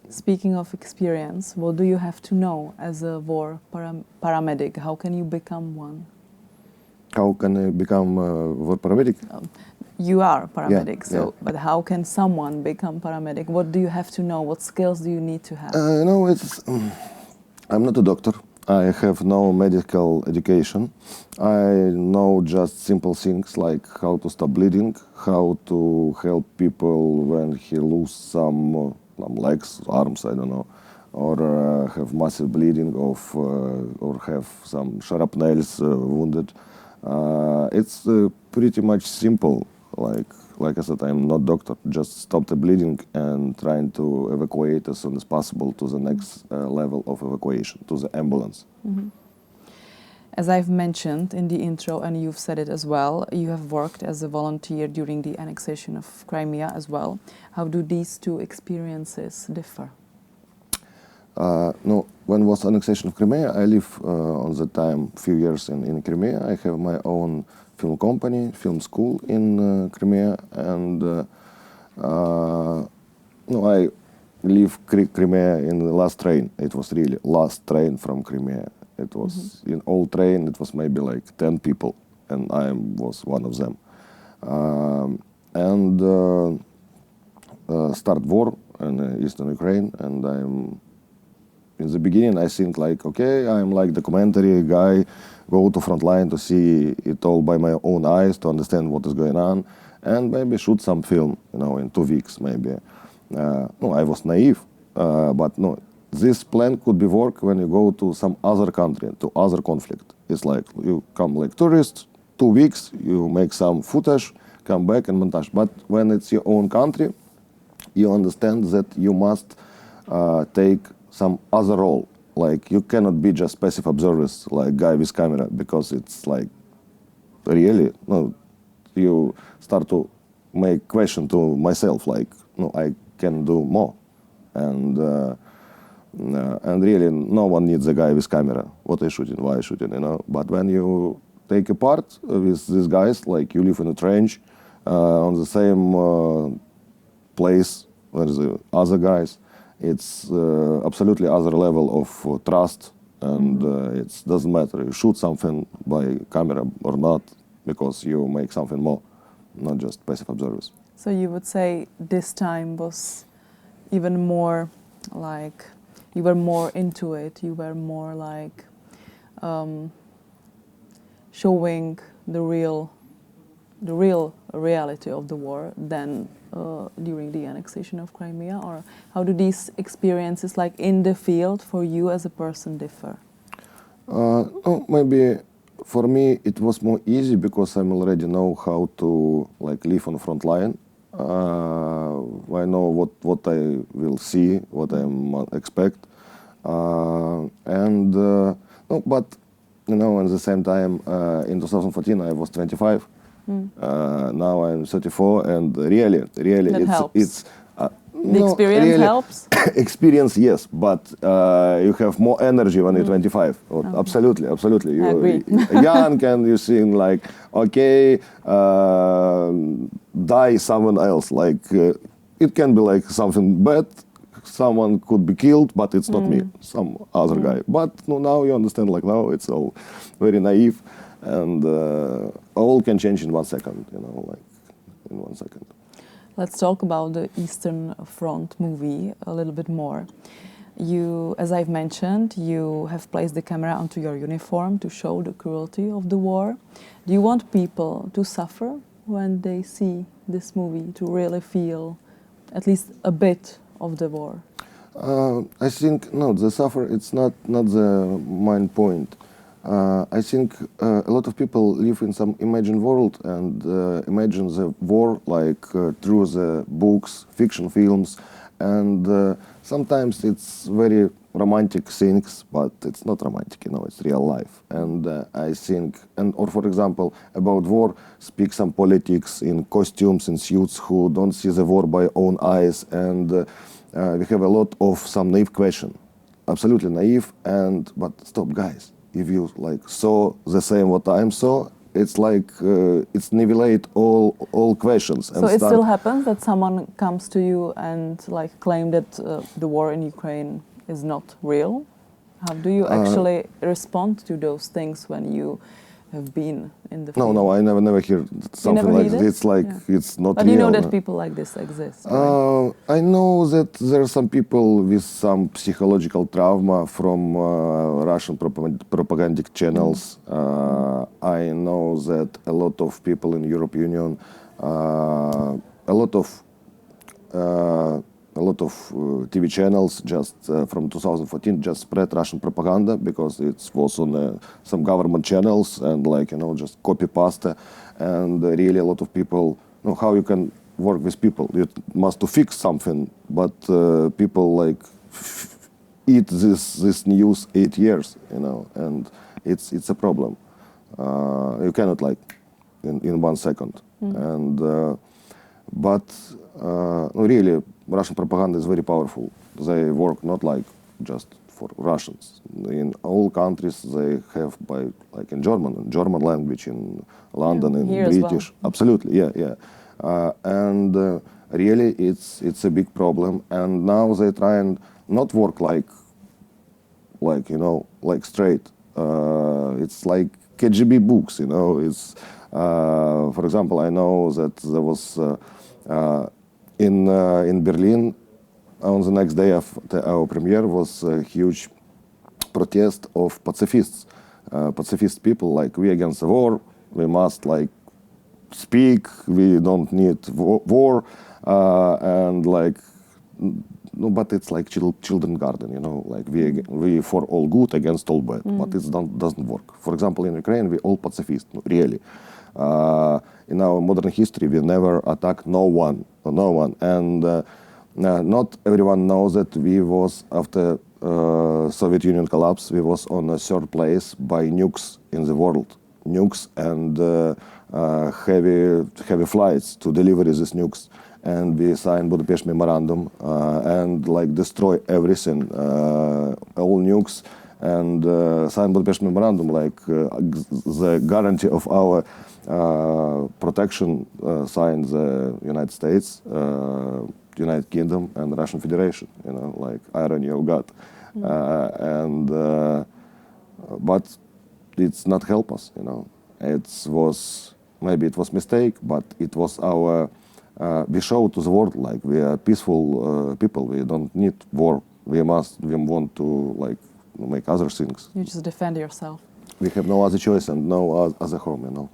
Speaking of experience, what do you have to know as a war paramedic? How can you become one? How can I become a war paramedic? You are a paramedic, yeah. But how can someone become paramedic? What do you have to know? What skills do you need to have? I'm not a doctor. I have no medical education. I know just simple things like how to stop bleeding, how to help people when he lose some legs, arms, I don't know, or have massive bleeding or have some shrapnels wounded. It's pretty much simple. Like I said, I'm not doctor. Just stop the bleeding and trying to evacuate as soon as possible to the next level of evacuation, to the ambulance. Mm-hmm. As I've mentioned in the intro, and you've said it as well, you have worked as a volunteer during the annexation of Crimea as well. How do these two experiences differ? When was annexation of Crimea, I live on the time few years in Crimea. I have my own film company, film school in Crimea, and I leave Crimea in the last train. It was really last train from Crimea. It was in old train. It was maybe like 10 people, and I was one of them. Start war in eastern Ukraine, and in the beginning I think like, okay, I'm like documentary guy, go to front line to see it all by my own eyes, to understand what is going on, and maybe shoot some film, in 2 weeks maybe. I was naive, but no, this plan could be work when you go to some other country, to other conflict. It's like you come like tourist, 2 weeks, you make some footage, come back and montage. But when it's your own country, you understand that you must take some other role. Like you cannot be just passive observers, like guy with camera, because it's like really, you start to make question to myself, like, I can do more. And really, no one needs a guy with camera. What is shooting? Why shooting? But when you take a part with these guys, like you live in a trench on the same place where the other guys, it's absolutely other level of trust, and it doesn't matter you shoot something by camera or not, because you make something more, not just passive observers. So you would say this time was even more like you were more into it, you were more like showing the real reality of the war than during the annexation of Crimea? Or how do these experiences, like in the field, for you as a person differ? Maybe for me it was more easy because I already know how to live on the front line. I know what I will see, what I expect, but at the same time, in 2014 I was 25. Now I'm 34, and really, that helps. It's the experience really helps. Experience, yes, but you have more energy when you're 25. Okay. Absolutely. I agree. You're young and you think like, okay, die someone else. Like it can be like something bad. Someone could be killed, but it's not me, some other guy. But now you understand, like now it's all very naive, and all can change in 1 second, like in 1 second. Let's talk about the Eastern Front movie a little bit more. You, as I've mentioned, you have placed the camera onto your uniform to show the cruelty of the war. Do you want people to suffer when they see this movie, to really feel at least a bit of the war? I think, no, the suffer, it's not the main point. I think a lot of people live in some imagined world and imagine the war like through the books, fiction films, and sometimes it's very romantic things, but it's not romantic, it's real life. And I think, or for example, about war, speak some politics in costumes and suits who don't see the war by own eyes, and we have a lot of some naive question, absolutely naive, but stop, guys. If you saw the same what I saw, it's like it's nivellate all questions. So it still happens that someone comes to you and like claim that the war in Ukraine is not real? How do you actually respond to those things when you have been in the field? No, I never hear something like that. It's like it's not but real. You know that people like this exist, right? I know that there are some people with some psychological trauma from Russian propagandic channels. I know that a lot of people in European Union, a lot of TV channels just from 2014 just spread Russian propaganda because it was on some government channels and just copy pasta, and really a lot of people know how you can work with people. You must to fix something, but people eat this news 8 years, and it's a problem. You cannot in 1 second, and but really. Russian propaganda is very powerful. They work not just for Russians. In all countries they have in German language, in London, in British. Well. Absolutely, yeah. And really it's a big problem. And now they try and not work straight. It's like KGB books, It's for example, I know that there was. In Berlin, on the next day of our premiere, was a huge protest of pacifists. Pacifist people, we against the war, we must speak, we don't need war, and no, but it's like children garden, we for all good against all bad, but it doesn't work. For example, in Ukraine, we all pacifist, really. In our modern history, we never attacked no one, and not everyone knows that we was after Soviet Union collapse, we was on a third place by nukes in the world, nukes and heavy flights to deliver these nukes, and we signed Budapest Memorandum and destroy everything, all nukes, and signed Budapest Memorandum the guarantee of our protection signed the United States, United Kingdom, and Russian Federation. Irony of God, but it's not help us. Maybe it was mistake, but it was our. We show to the world we are peaceful people. We don't need war. We want to make other things. You just defend yourself. We have no other choice and no other home.